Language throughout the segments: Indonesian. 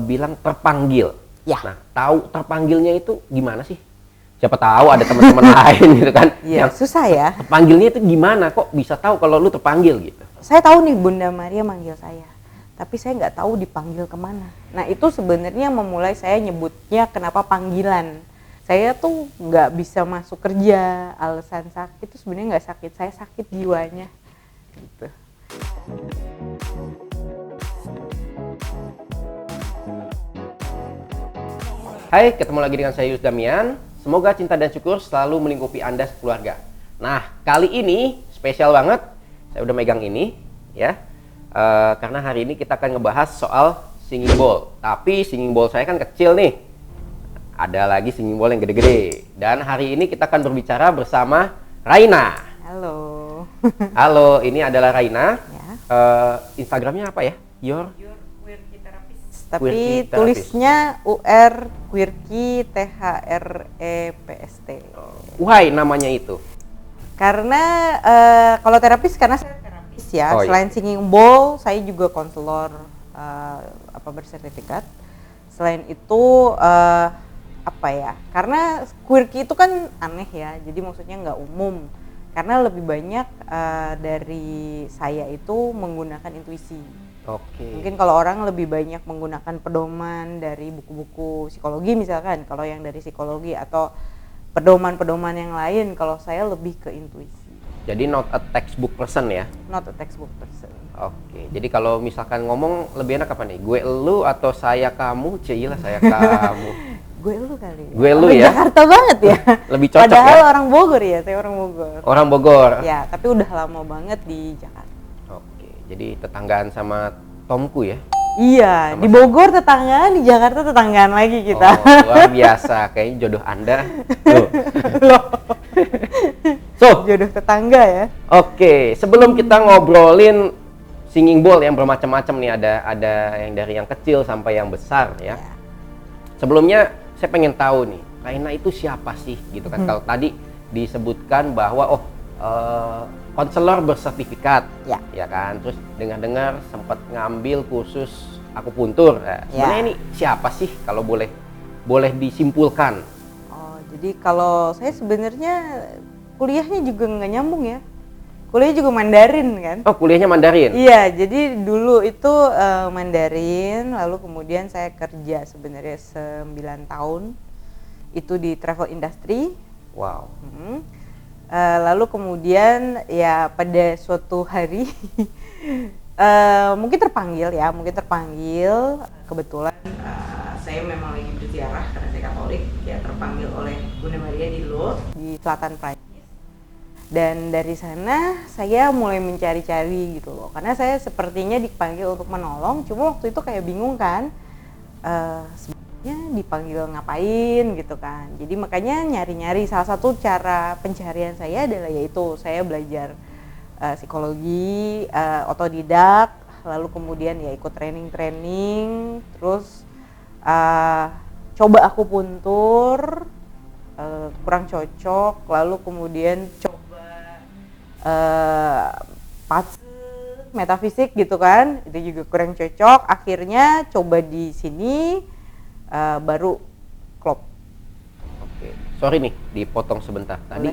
bilang terpanggil. Ya. Nah, tahu terpanggilnya itu gimana sih? Siapa tahu ada teman-teman lain gitu kan. Iya, susah ya. Terpanggilnya itu gimana? Kok bisa tahu kalau lu terpanggil gitu? Saya tahu nih Bunda Maria manggil saya, tapi saya nggak tahu dipanggil kemana. Nah itu sebenarnya memulai saya nyebutnya kenapa panggilan. Saya tuh nggak bisa masuk kerja, alasan sakit itu sebenarnya nggak sakit, saya sakit jiwanya. Gitu. Hai, ketemu lagi dengan saya Yus Damian. Semoga cinta dan syukur selalu melingkupi Anda sekeluarga. Nah, kali ini spesial banget. Saya udah megang ini, ya. Karena hari ini kita akan ngebahas soal singing bowl. Tapi singing bowl saya kan kecil nih. Ada lagi singing bowl yang gede-gede. Dan hari ini kita akan berbicara bersama Raina. Halo. Halo, ini adalah Raina. Ya. Instagramnya apa ya? Your Tapi Quirky tulisnya UR Quirky THREPST. Why namanya itu? Karena kalau terapis karena saya terapis ya. Oh, iya. Selain singing bowl, saya juga konselor bersertifikat. Selain itu apa ya? Karena quirky itu kan aneh ya. Jadi maksudnya nggak umum. Karena lebih banyak dari saya itu menggunakan intuisi. Oke. Mungkin kalau orang lebih banyak menggunakan pedoman dari buku-buku psikologi misalkan, kalau yang dari psikologi atau pedoman-pedoman yang lain, kalau saya lebih ke intuisi. Jadi not a textbook person ya? Not a textbook person. Oke, jadi kalau misalkan ngomong lebih enak apa nih? Gue elu atau saya kamu? Cilah saya kamu. Gue lu kali. Gue lu Orang ya? Jakarta banget ya. Lebih cocok. Padahal ya? orang Bogor ya, saya orang Bogor. Orang Bogor. Ya, tapi udah lama banget di Jakarta. Oke, jadi tetanggaan sama Tomku ya? Iya, Sama di Bogor tetanggaan, di Jakarta tetanggaan lagi kita. Oh, luar biasa, kayaknya jodoh Anda. Tuh. So, Jodoh tetangga ya. oke, sebelum kita ngobrolin singing bowl yang bermacam-macam nih, ada yang dari yang kecil sampai yang besar ya. Sebelumnya saya pengen tahu nih, Raina itu siapa sih gitu kan? Kalau tadi disebutkan bahwa konselor bersertifikat, ya kan? Terus dengar-dengar sempat ngambil kursus akupuntur. Nah, sebenarnya ini siapa sih kalau boleh disimpulkan? Oh, jadi kalau saya sebenarnya kuliahnya juga nggak nyambung ya. Kuliahnya juga Mandarin kan? Oh, kuliahnya Mandarin? Iya, jadi dulu itu Mandarin, lalu kemudian saya kerja sebenarnya 9 tahun itu di travel industry. Wow. Lalu kemudian ya pada suatu hari mungkin terpanggil kebetulan saya memang lagi berziarah karena saya Katolik ya, terpanggil oleh Bunda Maria di Lourdes di selatan Prancis. Dan dari sana saya mulai mencari-cari gitu loh, karena saya sepertinya dipanggil untuk menolong, cuma waktu itu kayak bingung kan, sebenarnya dipanggil ngapain gitu kan. Jadi makanya nyari-nyari, salah satu cara pencarian saya adalah yaitu saya belajar psikologi, otodidak, lalu kemudian ya ikut training, terus coba akupuntur, kurang cocok, lalu kemudian coba metafisik gitu kan, itu juga kurang cocok, akhirnya coba di sini baru klop. Oke, sorry nih dipotong sebentar. Tadi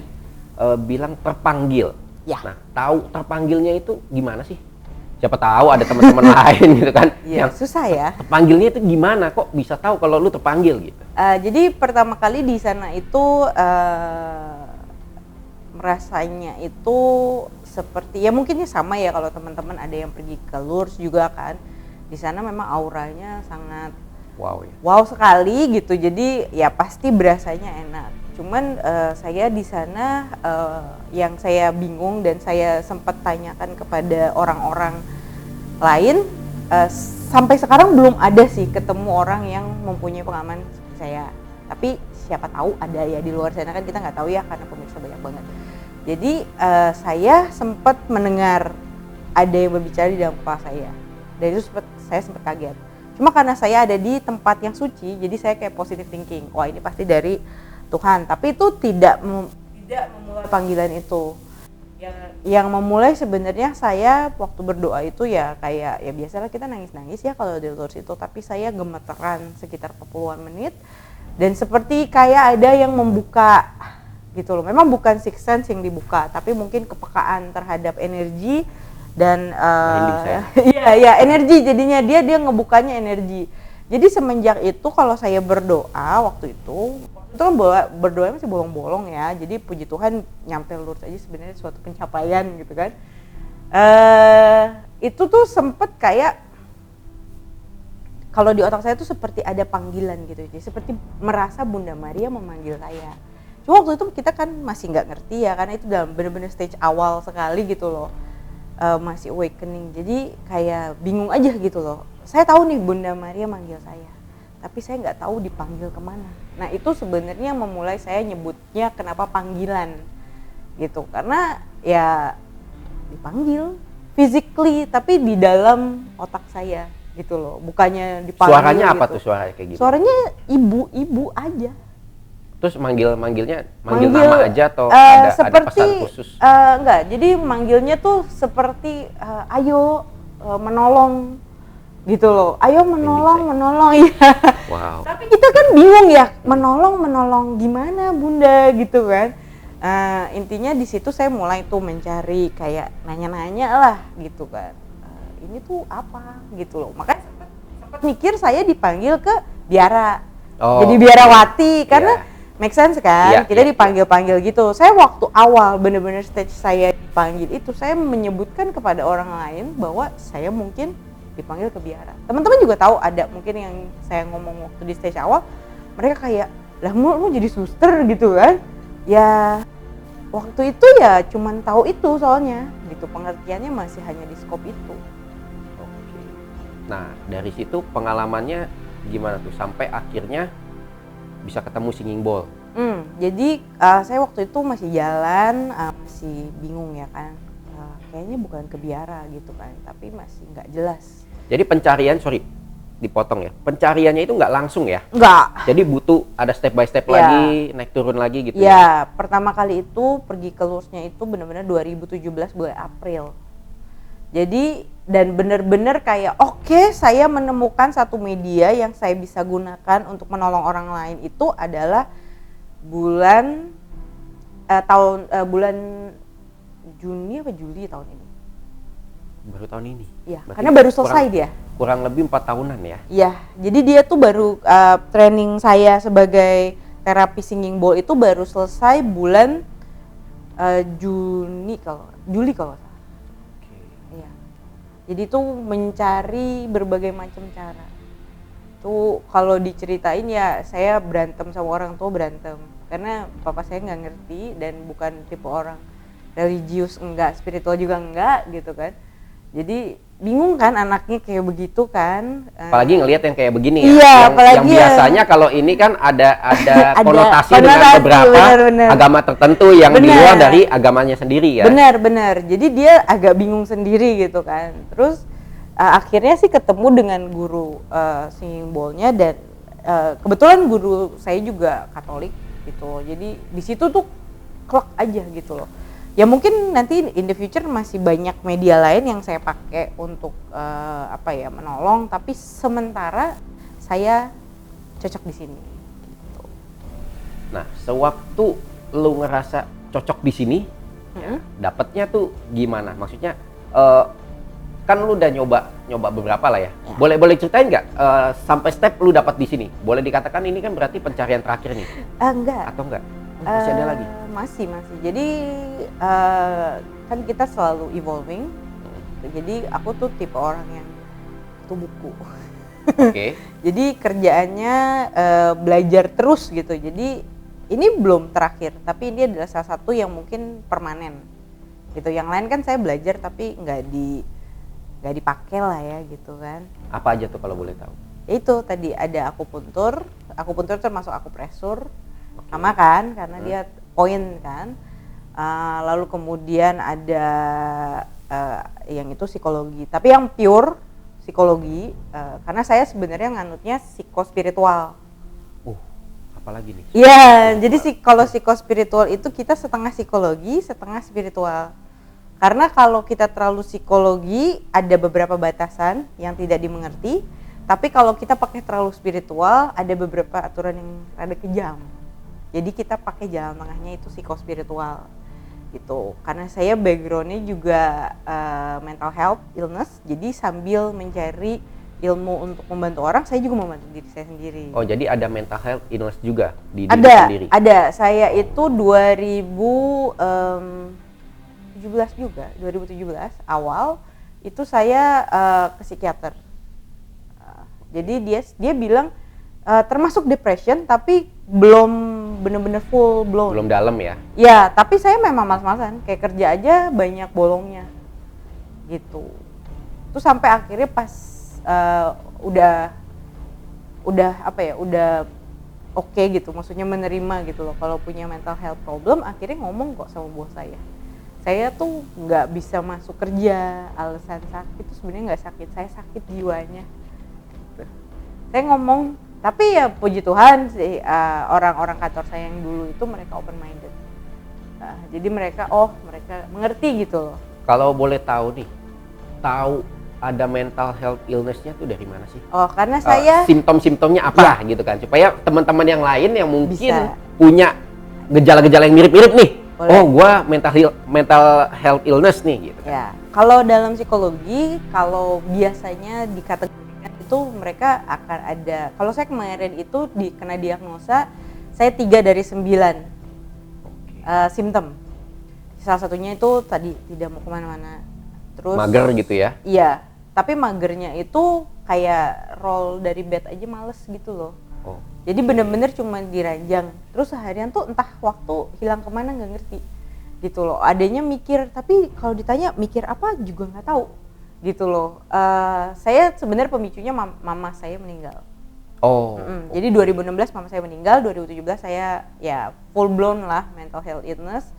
bilang terpanggil. Ya. Nah, tahu terpanggilnya itu gimana sih? Siapa tahu ada teman-teman lain gitu kan? Iya, Yang susah ya. terpanggilnya itu gimana? Kok bisa tahu kalau lu terpanggil gitu? Jadi pertama kali di sana itu merasanya itu seperti ya mungkinnya sama ya kalau teman-teman ada yang pergi ke Lourdes juga kan, di sana memang auranya sangat wow sekali gitu, jadi ya pasti berasanya enak. Cuman saya di sana yang saya bingung dan saya sempat tanyakan kepada orang-orang lain, sampai sekarang belum ada sih ketemu orang yang mempunyai pengalaman seperti saya. Tapi siapa tahu ada ya di luar sana, kan kita nggak tahu ya karena pemirsa banyak banget. Jadi saya sempat mendengar ada yang berbicara di dalam kepala saya, dan itu saya sempat kaget. Cuma karena saya ada di tempat yang suci, jadi saya kayak positive thinking, wah ini pasti dari Tuhan. Tapi itu tidak memulai panggilan itu. Yang memulai sebenarnya saya waktu berdoa itu ya kayak ya biasalah kita nangis-nangis ya kalau di lurus itu, tapi saya gemeteran sekitar 40-an menit dan seperti kayak ada yang membuka gitu loh. Memang bukan sixth sense yang dibuka, tapi mungkin kepekaan terhadap energi dan iya energi, jadinya dia ngebukanya energi. Jadi semenjak itu kalau saya berdoa waktu itu kan berdoa masih bolong-bolong ya, jadi puji Tuhan nyampe lurus aja sebenarnya suatu pencapaian gitu kan. Itu tuh sempet kayak kalau di otak saya tuh seperti ada panggilan gitu, jadi seperti merasa Bunda Maria memanggil saya. Cuma waktu itu kita kan masih nggak ngerti ya, karena itu dalam bener-bener stage awal sekali gitu loh, masih awakening, jadi kayak bingung aja gitu loh. Saya tahu nih Bunda Maria manggil saya, tapi saya nggak tahu dipanggil kemana. Nah itu sebenarnya memulai saya nyebutnya kenapa panggilan gitu, karena ya dipanggil physically tapi di dalam otak saya gitu loh, bukannya dipanggil. Suaranya gitu. apa tuh suaranya kayak gitu? Suaranya ibu aja. Terus manggil nama aja atau ada pesan khusus? Enggak, jadi manggilnya tuh seperti ayo menolong gitu loh, ayo menolong ya. Wow. Tapi kita kan bingung ya, menolong gimana Bunda gitu kan. Intinya di situ saya mulai tuh mencari kayak nanya-nanya lah gitu kan, ini tuh apa gitu loh. Makanya sempat mikir saya dipanggil ke biara, jadi biarawati karena make sense kan, kita dipanggil gitu. Saya waktu awal bener-bener stage saya dipanggil itu, saya menyebutkan kepada orang lain bahwa saya mungkin dipanggil ke biara. Teman-teman juga tahu ada mungkin yang saya ngomong waktu di stage awal, mereka kayak lah mau jadi suster gitu kan. Ya waktu itu ya cuman tahu itu soalnya gitu, pengertiannya masih hanya di skop itu. Oke. Nah dari situ pengalamannya gimana tuh sampai akhirnya bisa ketemu singing bowl? Jadi saya waktu itu masih jalan, masih bingung ya kan, kayaknya bukan ke biara gitu kan, tapi masih nggak jelas. Jadi pencarian, dipotong ya, pencariannya itu nggak langsung ya? Nggak. Jadi butuh ada step by step lagi, naik turun lagi gitu ya? Ya, pertama kali itu pergi ke lursnya itu benar-benar 2017 bulan April. Jadi dan benar-benar kayak oke, saya menemukan satu media yang saya bisa gunakan untuk menolong orang lain itu adalah bulan Juni apa Juli tahun ini. Baru tahun ini? Iya, karena baru selesai dia. Kurang lebih 4 tahunan ya? Iya, jadi dia tuh baru training saya sebagai terapi singing bowl itu baru selesai bulan Juli kalau salah. Iya. Jadi tuh mencari berbagai macam cara. Tuh kalau diceritain ya saya berantem sama orang tua, karena papa saya nggak ngerti dan bukan tipe orang religius, enggak, spiritual juga enggak gitu kan. Jadi bingung kan anaknya kayak begitu kan. Apalagi ngelihat yang kayak begini ya. Iya, yang biasanya kalau ini kan ada konotasi dengan beberapa agama tertentu yang di luar dari agamanya sendiri ya. Benar. Jadi dia agak bingung sendiri gitu kan. Terus akhirnya sih ketemu dengan guru singing bowl-nya dan kebetulan guru saya juga Katolik gitu. Jadi di situ tuh klek aja gitu loh. Ya mungkin nanti in the future masih banyak media lain yang saya pakai untuk menolong, tapi sementara saya cocok di sini. Gitu. Nah, sewaktu lu ngerasa cocok di sini, dapatnya tuh gimana? Maksudnya kan lu udah nyoba beberapa lah ya. Boleh ceritain nggak sampai step lu dapat di sini? Boleh dikatakan ini kan berarti pencarian terakhir nih? Enggak. Atau enggak? Masih ada lagi? Masih. Jadi kan kita selalu evolving. Jadi aku tuh tipe orang yang tuh buku. Oke. Jadi kerjaannya belajar terus gitu. Jadi ini belum terakhir, tapi ini adalah salah satu yang mungkin permanen. Gitu. Yang lain kan saya belajar tapi nggak dipakai lah ya gitu kan. Apa aja tuh kalau boleh tahu? Itu tadi ada akupuntur termasuk akupresur. Sama kan, karena dia poin kan. Lalu kemudian ada yang itu psikologi, tapi yang pure psikologi, karena saya sebenarnya nganutnya psikospiritual. Apalagi nih? Iya, jadi kalau psikospiritual itu kita setengah psikologi, setengah spiritual. Karena kalau kita terlalu psikologi, ada beberapa batasan yang tidak dimengerti. Tapi kalau kita pakai terlalu spiritual, ada beberapa aturan yang rada kejam. Jadi kita pakai jalan tengahnya itu psikospiritual gitu. Karena saya backgroundnya juga mental health illness, jadi sambil mencari ilmu untuk membantu orang, saya juga membantu diri saya sendiri. Oh, jadi ada mental health illness juga di diri sendiri? Ada. Saya itu 2017 juga, 2017 awal itu saya ke psikiater. Jadi dia bilang termasuk depression tapi belum benar-benar full blown. Belum dalam ya? Ya, tapi saya memang malas-malasan, kayak kerja aja banyak bolongnya gitu. Terus sampai akhirnya pas udah oke gitu, maksudnya menerima gitu loh kalau punya mental health problem, akhirnya ngomong kok sama bos saya tuh nggak bisa masuk kerja, alasan sakit itu sebenarnya nggak sakit, saya sakit jiwanya. Saya ngomong, tapi ya puji Tuhan sih orang-orang kantor saya yang dulu itu mereka open minded. Jadi mereka mengerti gitu loh. Kalau boleh tahu nih, ada mental health illness-nya tuh dari mana sih? Oh, karena saya simptom-simptomnya apa gitu kan, supaya teman-teman yang lain yang mungkin bisa punya gejala-gejala yang mirip-mirip nih. Boleh. Oh, gua mental health illness nih gitu kan. Ya, kalau dalam psikologi, kalau biasanya dikategorikan itu mereka akan ada, kalau saya kemarin itu kena diagnosa, saya 3 dari 9 simptom. Salah satunya itu tadi tidak mau kemana-mana. Terus mager gitu ya? Iya, tapi magernya itu kayak roll dari bed aja males gitu loh. Oh. Jadi bener-bener cuma diranjang, terus seharian tuh entah waktu hilang kemana nggak ngerti gitu loh. Adanya mikir, tapi kalau ditanya mikir apa juga nggak tahu gitu loh. Saya sebenarnya pemicunya mama saya meninggal. Oh. Jadi 2016 mama saya meninggal, 2017 saya ya full blown lah mental health illness.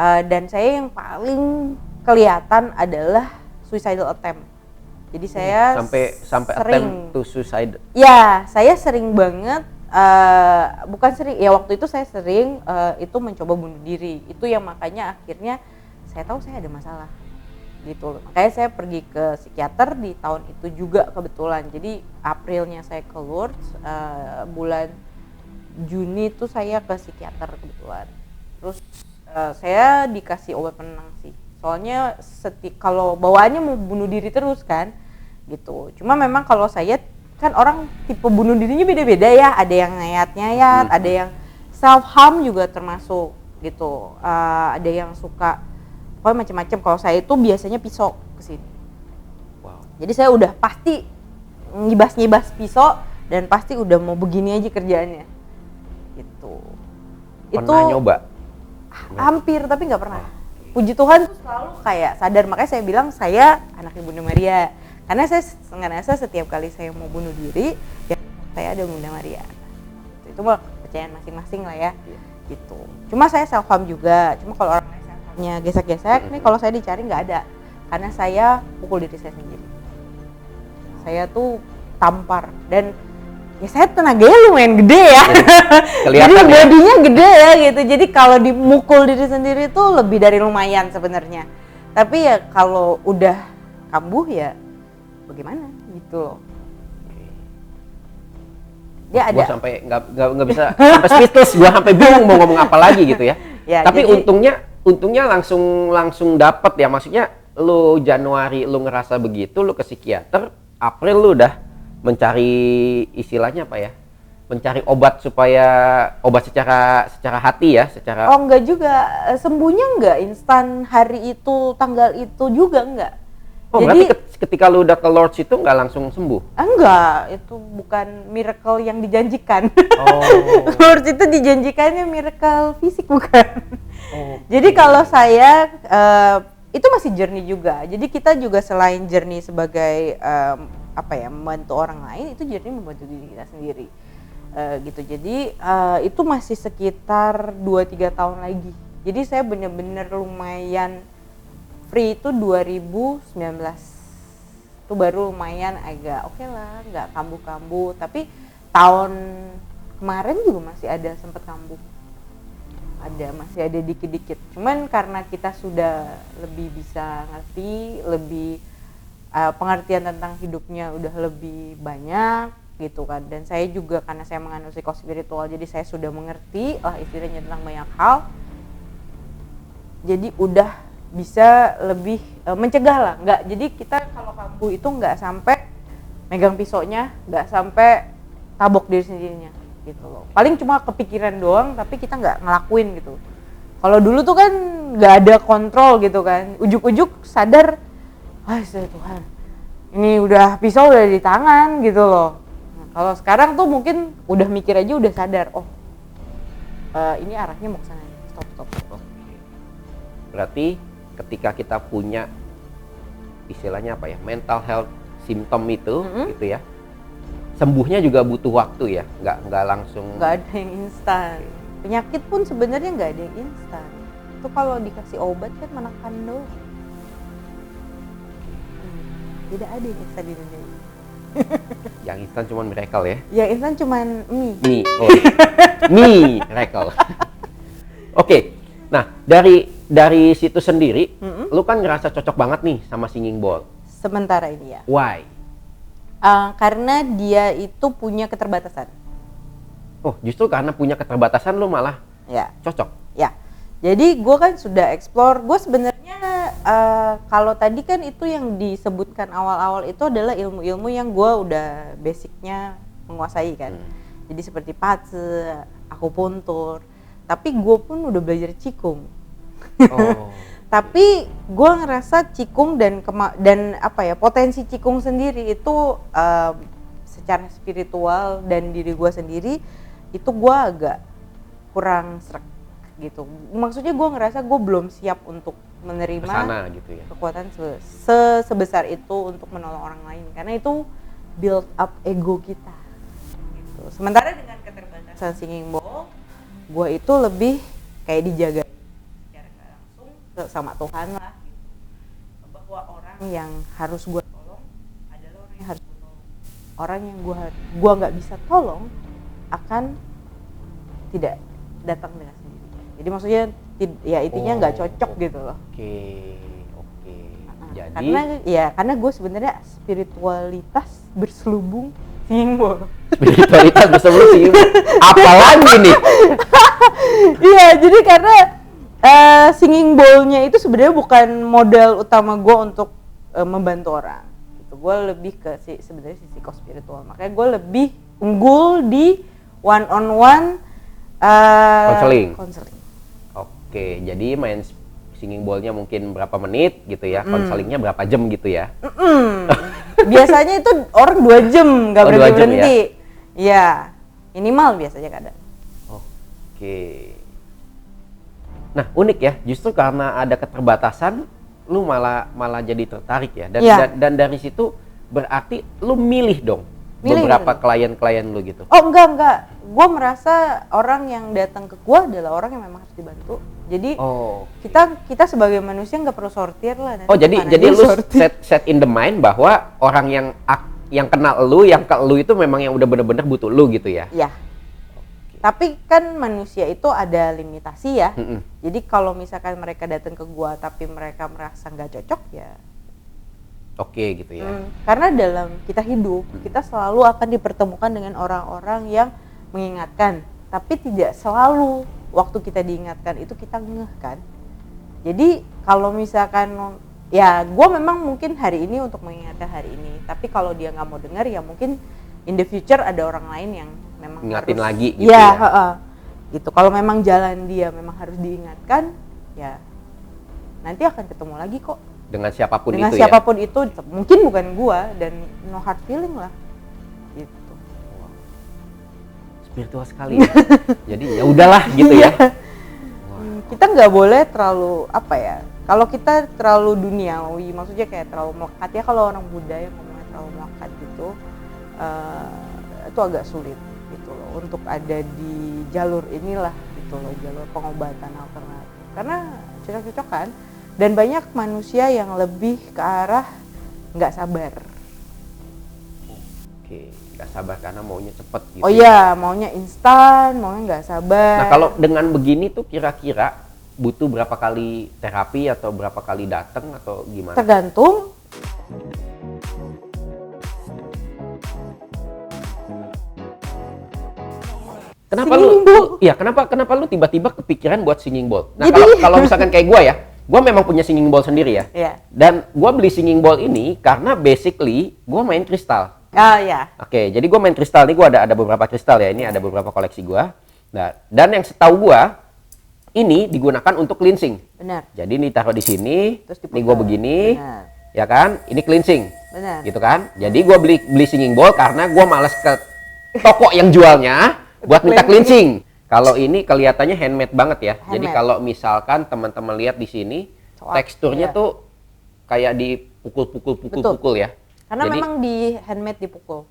Dan saya yang paling kelihatan adalah suicidal attempt. Jadi saya sampai sering attempt to suicide. Ya, saya sering banget bukan sering, ya waktu itu saya sering itu mencoba bunuh diri. Itu yang makanya akhirnya saya tahu saya ada masalah gitu loh. Makanya saya pergi ke psikiater di tahun itu juga kebetulan. Jadi Aprilnya saya ke Lourdes, bulan Juni itu saya ke psikiater kebetulan. Terus saya dikasih obat penenang sih. Soalnya kalau bawaannya mau bunuh diri terus kan gitu. Cuma memang kalau saya kan orang tipe bunuh dirinya beda-beda ya. Ada yang nyayat-nyayat, ada yang self harm juga termasuk gitu. Ada yang suka pokoknya macam-macam. Kalau saya itu biasanya pisau kesini. Wow. Jadi saya udah pasti ngibas-ngibas pisau dan pasti udah mau begini aja kerjaannya. Gitu. Pernah nyoba? Hampir, tapi nggak pernah. Puji Tuhan tuh selalu kayak sadar, makanya saya bilang saya anak Bunda Maria. Karena saya ngerasa setiap kali saya mau bunuh diri, ya saya ada Bunda Maria. Itu mah kepercayaan masing-masing lah ya. Gitu. Cuma saya self harm juga. Cuma kalau orang lain self harmnya gesek-gesek, nih kalau saya dicari nggak ada. Karena saya pukul diri saya sendiri. Saya tuh tampar dan ya saya tenaganya lumayan gede ya. Jadi bodinya gede ya gitu. Jadi kalau dimukul diri sendiri itu lebih dari lumayan sebenarnya. Tapi ya kalau udah kambuh ya bagaimana gitu loh. Dia ada. Gua sampai nggak bisa sampai speechless. Gua sampai bingung mau ngomong apa lagi gitu ya. Ya tapi jadi, untungnya langsung dapat ya. Maksudnya lu Januari lu ngerasa begitu, lu ke psikiater, April lu udah mencari istilahnya apa ya? Mencari obat secara hati ya, secara. Oh enggak juga, sembuhnya enggak instan hari itu, tanggal itu juga enggak. Oh, jadi berarti ketika lu udah ke Lourdes itu enggak langsung sembuh? Enggak, itu bukan miracle yang dijanjikan. Oh. Lourdes itu dijanjikannya miracle fisik bukan. Oh. Jadi kalau saya itu masih journey juga. Jadi kita juga selain journey sebagai membantu orang lain, itu journey membantu diri kita sendiri. Gitu. Jadi itu masih sekitar 2-3 tahun lagi. Jadi saya benar-benar lumayan free itu 2019. Itu baru lumayan agak oke lah, nggak kambuh-kambuh. Tapi tahun kemarin juga masih ada sempat kambuh. masih ada dikit-dikit. Cuman karena kita sudah lebih bisa ngerti, lebih pengertian tentang hidupnya udah lebih banyak gitu kan. Dan saya juga karena saya menganut psikospiritual, jadi saya sudah mengerti istilahnya tentang banyak hal. Jadi udah bisa lebih mencegah lah. Nggak, jadi kita kalau kambuh itu nggak sampai megang pisaunya, nggak sampai tabok diri sendirinya gitu loh. Paling cuma kepikiran doang, tapi kita nggak ngelakuin gitu. Kalau dulu tuh kan nggak ada kontrol gitu kan, ujuk-ujuk sadar, Tuhan, ini udah pisau udah di tangan gitu loh. Nah, kalau sekarang tuh mungkin udah mikir aja udah sadar, ini arahnya mau ke sana, stop. Berarti ketika kita punya istilahnya apa ya, mental health symptom itu, gitu ya, sembuhnya juga butuh waktu ya, nggak langsung. Nggak ada yang instan. Penyakit pun sebenarnya nggak ada yang instan. Itu kalau dikasih obat kan menekan doang. Tidak ada yang instan di dunia ini. Yang instan cuma miracle ya? Yang instan cuma mie. Miracle. Oke, nah dari situ sendiri, lu kan ngerasa cocok banget nih sama Singing Bowl. Sementara ini ya. Why? Karena dia itu punya keterbatasan. Oh, justru karena punya keterbatasan lu malah cocok? Ya, jadi gue kan sudah explore. Gue sebenarnya kalau tadi kan itu yang disebutkan awal-awal itu adalah ilmu-ilmu yang gue udah basicnya menguasai kan. Jadi seperti patse, akupuntur. Tapi gue pun udah belajar Qigong. Oh. Tapi gue ngerasa Qigong dan potensi Qigong sendiri itu secara spiritual dan diri gue sendiri itu gue agak kurang srek gitu. Maksudnya gue ngerasa gue belum siap untuk menerima kesana, gitu ya. Kekuatan sebesar itu untuk menolong orang lain karena itu build up ego kita. Gitu. Sementara dengan keterbatasan Singing Bowl, gue itu lebih kayak dijaga secara nggak langsung sama Tuhan lah gitu. Bahwa orang yang harus gue tolong adalah orang yang harus gue tolong. Orang yang gue nggak bisa tolong akan tidak datang dengan sendiri. Jadi maksudnya ya intinya nggak cocok gitu loh. Oke. Jadi karena gue sebenarnya spiritualitas berselubung Singing Bowl. Spiritualitas berselubung Singing Bowl. Apalagi nih? Iya, jadi karena Singing Bowl-nya itu sebenarnya bukan modal utama gue untuk membantu orang. Gitu. Gue lebih ke sebenarnya sisi psikospiritual. Makanya gue lebih unggul di one-on-one counseling. Oke, jadi main Singing Bowl-nya mungkin berapa menit gitu ya, counselingnya berapa jam gitu ya? Biasanya itu orang 2 jam nggak berhenti. Ya, minimal biasanya kadang. Oke. Nah, unik ya, justru karena ada keterbatasan, lu malah jadi tertarik ya. Dan dari situ berarti lu milih dong beberapa klien-klien lu gitu. Oh, enggak. Gue merasa orang yang datang ke gue adalah orang yang memang harus dibantu. Jadi kita sebagai manusia nggak perlu sortir lah. Jadi lu set in the mind bahwa orang yang kenal lu, yang ke lu itu memang yang udah bener-bener butuh lu gitu ya? Iya. Tapi kan manusia itu ada limitasi ya. Jadi kalau misalkan mereka datang ke gue tapi mereka merasa nggak cocok ya. Oke gitu ya. Karena dalam kita hidup, kita selalu akan dipertemukan dengan orang-orang yang mengingatkan, tapi tidak selalu waktu kita diingatkan itu kita ngeh kan. Jadi kalau misalkan ya gue memang mungkin hari ini untuk mengingatkan hari ini, tapi kalau dia nggak mau dengar ya mungkin in the future ada orang lain yang memang ingatin harus, lagi gitu ya. Gitu. Kalau memang jalan dia memang harus diingatkan, ya nanti akan ketemu lagi kok. Dengan siapapun itu mungkin bukan gua dan no hard feeling lah gitu. Wow. Spiritual sekali ya. Jadi ya udahlah gitu ya. Kita nggak boleh terlalu kalau kita terlalu duniawi, maksudnya kayak terlalu melekat ya, kalau orang Buddha yang ngomongnya terlalu melekat gitu, itu agak sulit gitu loh untuk ada di jalur inilah gitu loh, jalur pengobatan alternatif karena cocok-cocokan. Dan banyak manusia yang lebih ke arah nggak sabar. Oke. nggak sabar karena maunya cepet gitu. Oh iya, maunya instan, maunya nggak sabar. Nah kalau dengan begini tuh kira-kira butuh berapa kali terapi atau berapa kali datang atau gimana? Tergantung. Kenapa kenapa lu tiba-tiba kepikiran buat singing bowl? Nah, Jadi- kalau misalkan kayak gua memang punya singing bowl sendiri ya. Iya. Dan gua beli singing bowl ini karena basically gua main kristal. Oh ya. Oke, jadi gua main kristal nih, gua ada beberapa kristal ya. Ini ada beberapa koleksi gua. Nah, dan yang setahu gua ini digunakan untuk cleansing. Benar. Jadi ini taruh di sini, Terus ini gua begini. Benar. Ya kan? Ini cleansing. Benar. Gitu kan? Jadi gua beli singing bowl karena gua males ke toko yang jualnya buat minta cleansing. Kalau ini kelihatannya handmade banget ya. Jadi Handmade. kalau misalkan teman-teman lihat di sini, Soak, teksturnya iya. tuh kayak dipukul-pukul ya. Karena Jadi, memang di handmade dipukul.